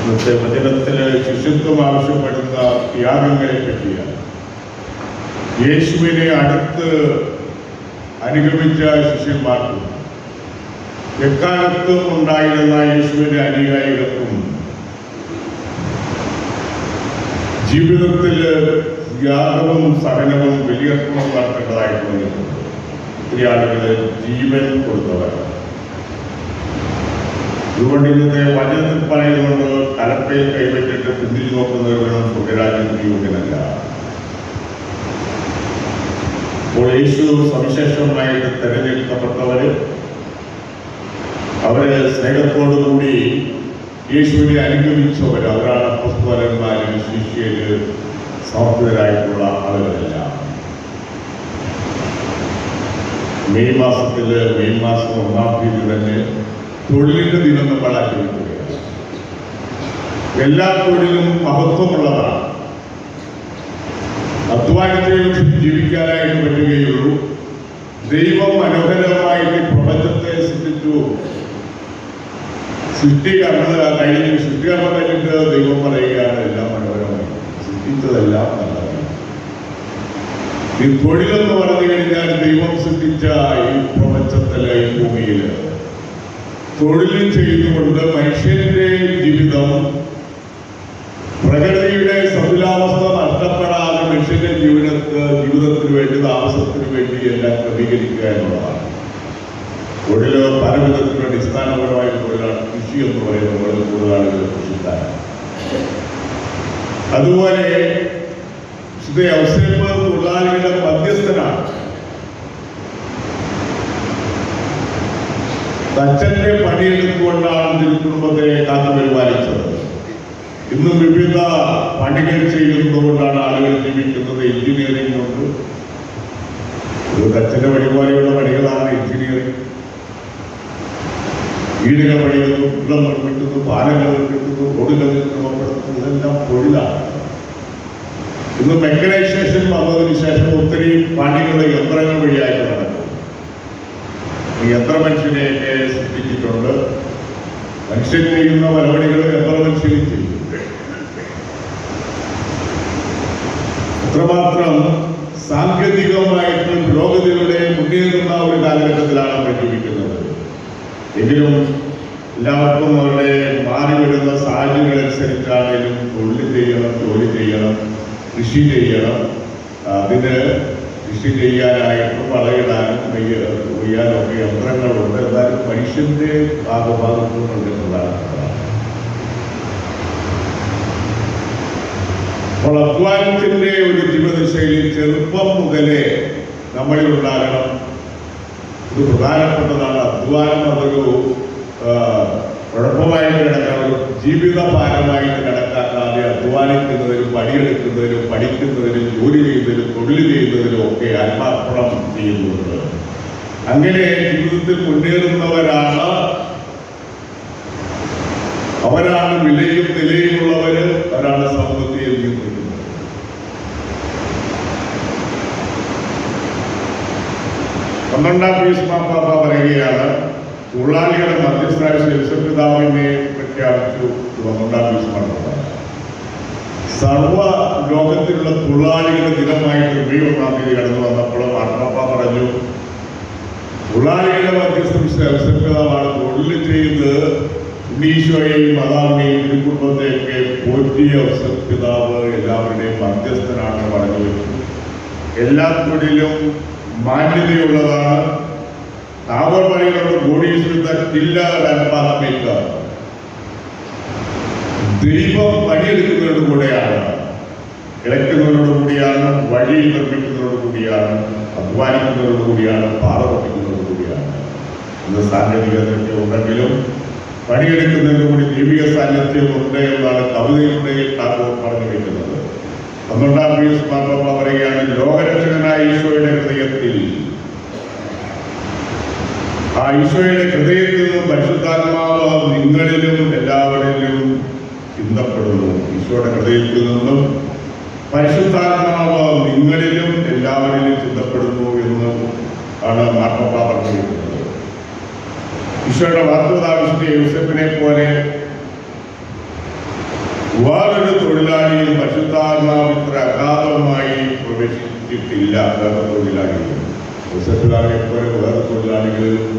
ഇന്നത്തെ വചനത്തില് ശിഷ്യത്വം ആവശ്യപ്പെടുന്ന ത്യാഗങ്ങളെ പറ്റിയാണ്. യേശുവിനെ അടുത്ത് അനുഗമിച്ച ശിഷ്യന്മാർക്കും എക്കാലത്തും ഉണ്ടായിരുന്ന യേശുവിന്റെ അനുയായികൾക്കും ജീവിതത്തിൽ ത്യാഗവും സഹനവും ബലിയർപ്പണം നടത്തേണ്ടതായിട്ട് വന്നിട്ടുണ്ട്. ഒത്തിരി ആളുകൾ ജീവൻ കൊടുത്തവരാണ്. അതുകൊണ്ട് ഇന്നത്തെ വചനത്തിൽ പറയുന്നത് കലപ്പയിൽ കൈവച്ചിട്ട് പിന്തിരിഞ്ഞു നോക്കുന്നവരും സ്വർഗരാജ്യത്തിന് യോഗ്യനല്ല. അപ്പോൾ യേശു സവിശേഷമായിട്ട് തെരഞ്ഞെടുക്കപ്പെട്ടവര് അവര് സ്നേഹത്തോടുകൂടി യേശുവിനെ അനുഗമിച്ചവർ, അവരാണ് അപ്പോസ്തലന്മാരും ശിഷ്യര് സമർപ്പിതരായിട്ടുള്ള ആളുകളല്ല. മെയ് മാസം 1-ാം തീയതി തന്നെ തൊഴിലിന്റെ ദിനം നമ്മൾ ആചരിക്കുകയാണ്. എല്ലാ തൊഴിലും മഹത്വമുള്ളതാണ്. അധ്വാനത്തിൽ ജീവിക്കാനായിട്ട് പറ്റുകയുള്ളൂ. ദൈവം മനോഹരമായിട്ട് പ്രപഞ്ചത്തെ സൃഷ്ടിച്ചു. സൃഷ്ടികർമ്മ കഴിഞ്ഞിട്ട് ദൈവം പറയുകയാണ് എല്ലാം മനോഹരമായി, സൃഷ്ടിച്ചതെല്ലാം നല്ലതാണ്. ഈ തൊഴിലെന്ന് പറഞ്ഞു കഴിഞ്ഞാൽ ദൈവം സൃഷ്ടിച്ച ഈ പ്രപഞ്ചത്തിലെ ഈ ഭൂമിയില് തൊഴിൽ ചെയ്തുകൊണ്ട് മനുഷ്യന്റെ ജീവിതം പ്രകൃതിയുടെ സന്തുലാവസ്ഥ നഷ്ടപ്പെടാതെ മനുഷ്യന്റെ ജീവിതത്തിന് വേണ്ടി താമസത്തിന് വേണ്ടി എല്ലാം ക്രമീകരിക്കുക എന്നുള്ളതാണ്. തൊഴിൽ പല വിധത്തിലുള്ള അടിസ്ഥാനപരമായ തൊഴിലാണ്. കൃഷി എന്ന് പറയുന്നത് കൂടുതൽ ആളുകൾ കൃഷിക്കാരാണ്. അതുപോലെ ഔസേപ്പ് തൊഴിലാളികളുടെ മധ്യസ്ഥനാണ്. അച്ഛന്റെ പണിയെടുത്തുകൊണ്ടാണ് തിരുക്കുടുംബത്തെ കാത്തു പരിപാലിച്ചത്. ഇന്നും വിവിധ പണികൾ ചെയ്യുന്നതുകൊണ്ടാണ് ആളുകൾ ജീവിക്കുന്നത്. എഞ്ചിനീയറിംഗ് കൊണ്ട് അച്ഛന്റെ പണി പോലെയുള്ള പണികളാണ് എഞ്ചിനീയറിംഗ്. വീടുകൾ പണിയുന്നു, വെള്ളം നിർമ്മിക്കുന്നു, പാലങ്ങൾ നിർമ്മിക്കുന്നു, റോഡുകൾ നിർമ്മിക്കുന്നു, ഇതെല്ലാം തൊഴിലാണ്. ഇന്ന് മെക്കനൈസേഷൻ വന്നതിന് ശേഷം ഒത്തിരി പണികൾ യന്ത്രങ്ങൾ വഴിയായിട്ട് നടക്കും. യന്ത്രമനുഷ്യനെയൊക്കെ സൃഷ്ടിച്ചിട്ടുണ്ട്. മനുഷ്യൻ ചെയ്യുന്ന പലപണികൾ യന്ത്രമനുഷ്യനും ചെയ്യും. അത്രമാത്രം സാങ്കേതികമായിട്ട് പുരോഗതിയുടെ മുന്നേറുന്ന ഒരു കാലഘട്ടത്തിലാണ് നമ്മൾ ജീവിക്കുന്നത്. എങ്കിലും എല്ലാവർക്കും അവരുടെ മാറി വരുന്ന സാഹചര്യങ്ങൾ അനുസരിച്ചാണെങ്കിലും തൊഴിൽ ചെയ്യണം, ജോലി ചെയ്യണം, കൃഷി ചെയ്യണം. അതിന് കൃഷി ചെയ്യാനായിട്ടും വളയിടാനും കൊയ്യാനും ഒക്കെ യന്ത്രങ്ങളുണ്ട്. എന്നാലും മനുഷ്യന്റെ ഭാഗത്തുനിന്നുള്ളതാണ്. അപ്പോൾ അധ്വാനത്തിന്റെ ഒരു ജീവിതശൈലി ചെറുപ്പം മുതലേ നമ്മളിൽ ഉണ്ടാകണം. ഇത് പ്രധാനപ്പെട്ടതാണ്. അധ്വാനം അതൊരു കുഴപ്പമായിട്ട് കിടക്കാൻ, ഒരു ജീവിത ഭാരമായിട്ട് കണക്കാക്കാതെ അധ്വാനിക്കുന്നതിലും പണിയെടുക്കുന്നതിലും പഠിക്കുന്നതിലും ജോലി ചെയ്യുന്നതിലും തൊഴിൽ ചെയ്യുന്നതിലും ഒക്കെ ആത്മാർപ്പണം ചെയ്യുന്നുണ്ട്. അങ്ങനെ ജീവിതത്തിൽ മുന്നേറുന്നവരാണ്, അവരാണ് വിലയും നിലയുമുള്ളവര്, അവരാണ് സമൂഹത്തെ നിയന്ത്രിക്കുന്നത്. പന്ത്രണ്ടാം പീസ് മാർപ്പാപ്പ പറയുകയാണ്, തൊഴിലാളികളുടെ മധ്യസ്ഥായ പിതാവിനെ പ്രഖ്യാപിച്ചു. 12-ാം പീസ് മാർപ്പാപ്പ സർവ ലോകത്തിലുള്ള തൊഴിലാളികളുടെ ദിനമായിട്ട് മെയ് 1-ാം തീയതി കടന്നു വന്നപ്പോൾ മാർപ്പാപ്പ പറഞ്ഞു, തൊഴിലാളികളുടെ മധ്യസ്ഥ പിതാവാണ് തൊഴിൽ ചെയ്ത് ഉണ്ണീശോയെയും മാതാവിനെയും തിരുക്കുടുംബത്തെയൊക്കെ പോറ്റിയ പിതാവ് എല്ലാവരുടെയും മധ്യസ്ഥനാണ് പറഞ്ഞു വെച്ചു. എല്ലാ തൊഴിലും മാന്യതയുള്ളതാണ്. അവർ പറയുന്നത് ദൈവം പണിയെടുക്കുന്നവരുടെ കൂടെയാണ്, ഇളയ്ക്കുന്നവരോട് കൂടിയാണ്, വഴി നിർമ്മിക്കുന്നവരോട് കൂടിയാണ്, അധ്വാനിക്കുന്നവരോട് കൂടിയാണ്, പാറ പൊട്ടിക്കുന്നവരോട് കൂടിയാണ്. ഇന്ന് സാങ്കേതികതയൊക്കെ ഉണ്ടെങ്കിലും പണിയെടുക്കുന്നതിന് കൂടി ദൈവിക സാന്നിധ്യം ഉണ്ട് എന്നാണ് കവിതയിലൂടെ ടാഗോർ പറഞ്ഞു വയ്ക്കുന്നത്. 12-ാം പീസ് മാർപ്പാപ്പ പറയുകയാണ്, ലോകരക്ഷകനായ ഈശോയുടെ ഹൃദയത്തിൽ, ആ ഈശോയുടെ ഹൃദയത്തിൽ നിന്നും പരിശുദ്ധാത്മാവ് നിങ്ങളിലും എല്ലാവരിലും ചിന്തപ്പെടുന്നു. ഈശോയുടെ ഹൃദയത്തിൽ നിന്നും പരിശുദ്ധാത്മാവ് നിങ്ങളിലും എല്ലാവരിലും ചിന്തപ്പെടുന്നു എന്ന് ആണ് മാർപ്പാപ്പ പറഞ്ഞിരിക്കുന്നത്. ഈശോയുടെ വാർത്തതാവശ്യത്തെ യൂസഫിനെ പോലെ വേറൊരു തൊഴിലാളിയും പരിശുദ്ധാത്മാവ് ഇത്ര അഗാധമായി പ്രവേശിച്ചിട്ടില്ല. വേറെ തൊഴിലാളികൾ യൂസഫിനെ പോലെ വേറെ തൊഴിലാളികളിലും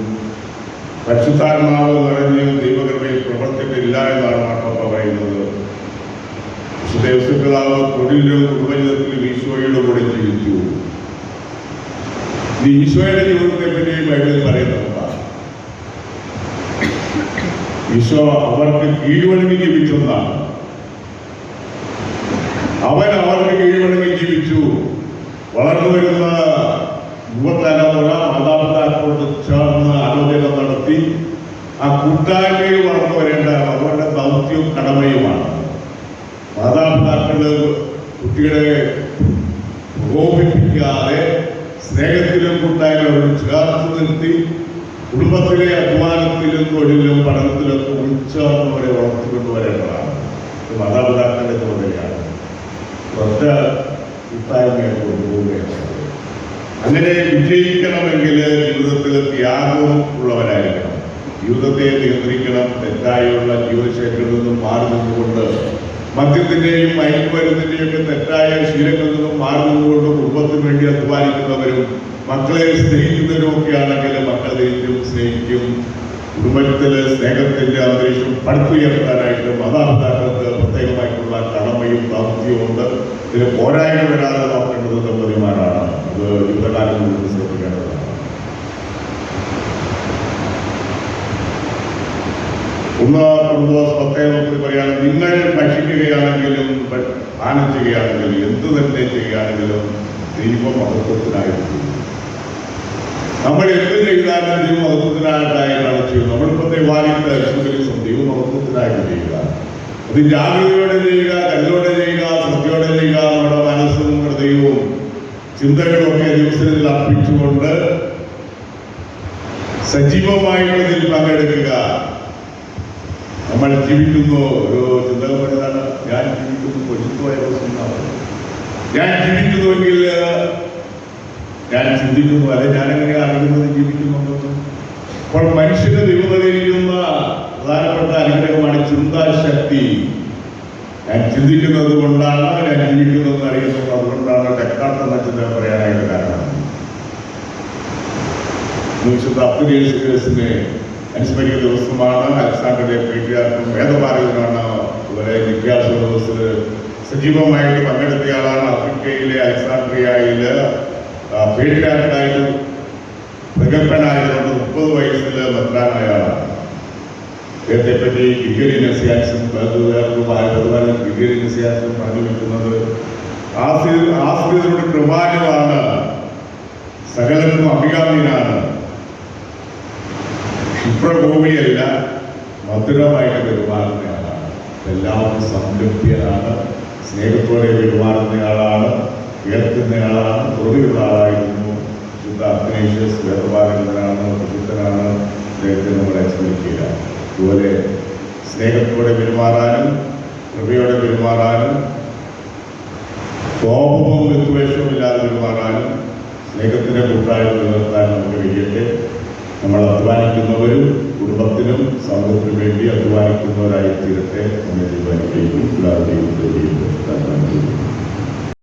പരിശുദ്ധാത്മാവ് നിറഞ്ഞ് ദൈവകൃപയിൽ പ്രവർത്തിച്ചിട്ടില്ല എന്നാണ് മാർപ്പാപ്പ പറയുന്നത്. വിശുദ്ധ യൂസഫിതാവ് തൊഴിലിലും കുടുംബജീവിതത്തിലും ഈശോയുടെ കൂടെ ജീവിച്ചു. ഈശോയുടെ ജീവിതത്തെ പറ്റി ബൈബിളിൽ പറയുന്നതാണ്. ഈശോ അവർക്ക് കീഴ്വഴങ്ങി ജീവിച്ചെന്നാണ്. അവൻ അവർക്ക് കീഴ്വഴങ്ങി ജീവിച്ചു. വളർന്നു വരുന്ന യുവതലമുറ മാതാപിതാക്കളോട് ചേർന്ന് ആലോചന നടത്തി ആ കൂട്ടായ്മയിൽ വളർന്നു വരേണ്ട അവരുടെ ദൗത്യവും കടമയുമാണ്. മാതാപിതാക്കള് കുട്ടികളെ പ്രകോപിപ്പിക്കാതെ സ്നേഹത്തിലും കൂട്ടായ്മയോടും ചേർത്ത് നിർത്തി കുടുംബത്തിലെ അധ്വാനത്തിലും തൊഴിലും പഠനത്തിലൊക്കെ ഉൾച്ചേർന്നവരെ വളർത്തിക്കൊണ്ടുവരേണ്ടതാണ്. ഇത് മാതാപിതാക്കളുടെ ചുമതലയാണ്. ഒറ്റ കൂട്ടായ്മയെ കൊണ്ടുപോവുകയാണ്. അങ്ങനെ വിജയിക്കണമെങ്കിൽ ജീവിതത്തിൽ ത്യാഗവും ഉള്ളവരായിരിക്കണം. ജീവിതത്തെ നിയന്ത്രിക്കണം. തെറ്റായുള്ള ജീവിതശൈലിയിൽ നിന്നും മാറി നിന്നുകൊണ്ട് മദ്യത്തിന്റെയും മയക്കുമരുന്നിന്റെയും ഒക്കെ തെറ്റായ ശീലങ്ങളിൽ നിന്നും മാറി നിന്നുകൊണ്ട് കുടുംബത്തിന് വേണ്ടി അധ്വാനിക്കുന്നവരും മക്കളെ സ്നേഹിക്കുന്നവരും ഒക്കെ ആണെങ്കിൽ മക്കളെ സ്നേഹിക്കും. കുടുംബത്തിലെ സ്നേഹത്തിന്റെ അന്തരീക്ഷം പടുത്തുയർത്താനായിട്ട് മാതാപിതാക്കൾക്ക് പ്രത്യേകമായിട്ടുള്ള കടമയും ദൗത്യവും ഉണ്ട്. ഇതിന് പോരായ്മ വരാതെ നോക്കേണ്ടത് ദമ്പതിമാരാണ്. അത് യുദ്ധകാലം കൊണ്ട് ശ്രദ്ധിക്കേണ്ടതാണ്. പ്രത്യേകത്തിൽ പറയുകയാണ്, നിങ്ങൾ ഭക്ഷിക്കുകയാണെങ്കിലും പാനം ചെയ്യുകയാണെങ്കിലും എന്ത് തന്നെ ചെയ്യുകയാണെങ്കിലും ദൈവമഹത്വത്തിനായിരിക്കും. നമ്മൾ എന്ത് ചെയ്താലും ദൈവമഹത്വത്തിനായിട്ടായിട്ടാണ് ചെയ്യുന്നത്. നമ്മളിപ്പോൾ ദൈവാലയത്തെ ദൈവമഹത്വത്തിനായിട്ട് ചെയ്യുക. അത് ജാഗ്രതയോടെ ചെയ്യുക, കല്ലോടെ ചെയ്യുക, ശ്രദ്ധയോടെ ചെയ്യുക. നമ്മുടെ മനസ്സും ഹൃദയവും ചിന്തകളും ഒക്കെ ദിവസത്തിൽ അർപ്പിച്ചുകൊണ്ട് സജീവമായിട്ട് ഇതിൽ പങ്കെടുക്കുക. നമ്മൾ ജീവിക്കുന്നു. ഒരു ചിന്തകൾ പറഞ്ഞതാണ്, ഞാൻ ജീവിക്കുന്നു കൊച്ചിപ്പോയ ഞാൻ ജീവിക്കുന്നുവെങ്കിൽ ഞാൻ ചിന്തിക്കുന്നു, അല്ലെ ഞാനെങ്ങനെ അറിയുന്നത് ജീവിക്കുന്നുണ്ടെന്ന്. അപ്പോൾ മനുഷ്യന് ദൈവതയിലിരിക്കുന്ന പ്രധാനപ്പെട്ട അനുഗ്രഹമാണ് ചിന്താശക്തി. ഞാൻ ചിന്തിക്കുന്നത് കൊണ്ടാണ് ഞാൻ ജീവിക്കുന്നതെന്ന് അറിയുന്നത്. അതുകൊണ്ടാണ് ഡെക്കാർട്ട് എന്ന ചിന്ത പറയാനായിട്ട് കാരണം. വിശുദ്ധ അബ്ദുൽ അനുസ്മരിക്കുന്ന ദിവസമാണ്. അലക്സാണ്ടറിന്റെ പേട്രിയാർക്കും വേദപാരകനാണ്. അതുപോലെ നിത്യാസത്തിൽ സജീവമായിട്ട് പങ്കെടുത്തയാളാണ്. ആഫ്രിക്കയിലെ അലക്സാണ്ട്രിയയില് പേട്രിയാർക്കായിട്ട് പ്രഗത്ഭനായതുകൊണ്ട് 30 വയസ്സിൽ മെത്രാനായാണ്. അദ്ദേഹത്തെപ്പറ്റി ഗ്രിഗറി നസിയാൻസും ഗ്രിഗറി നസിയാൻസും പറഞ്ഞു വെക്കുന്നത്, ആശ്രിതരുടെ കൃപാലുവാണ്, സകലർക്കും അഭികാമ്യനാണ്, ക്ഷിപ്രഭൂമിയല്ല, മധുരമായിട്ട് പെരുമാറുന്നയാളാണ്, എല്ലാവർക്കും സംതൃപ്തിയനാണ്, സ്നേഹത്തോടെ പെരുമാറുന്നയാളാണ്, ഉയർത്തുന്നയാളാണ്, തുറവിയുള്ള ആളായിരുന്നു. ശുദ്ധ അഗ്നേഷ്യസ് വേദപാരകനാണ്, പ്രസിദ്ധനാണ്. അദ്ദേഹത്തെ നമ്മളെ സ്മരിക്കുക. അതുപോലെ സ്നേഹത്തോടെ പെരുമാറാനും കൃപയോടെ പെരുമാറാനും കോപവും വിദ്വേഷവും ഇല്ലാതെ പെരുമാറാനും സ്നേഹത്തിൻ്റെ കൂട്ടായ്മ നിലനിർത്താൻ നമുക്ക് കഴിയട്ടെ. നമ്മൾ അധ്വാനിക്കുന്നവരും കുടുംബത്തിനും സമൂഹത്തിനും വേണ്ടി അധ്വാനിക്കുന്നവരായി തീരട്ടെ. നമ്മെ ദൈവം അനുഗ്രഹിക്കും. എല്ലാവരുടെയും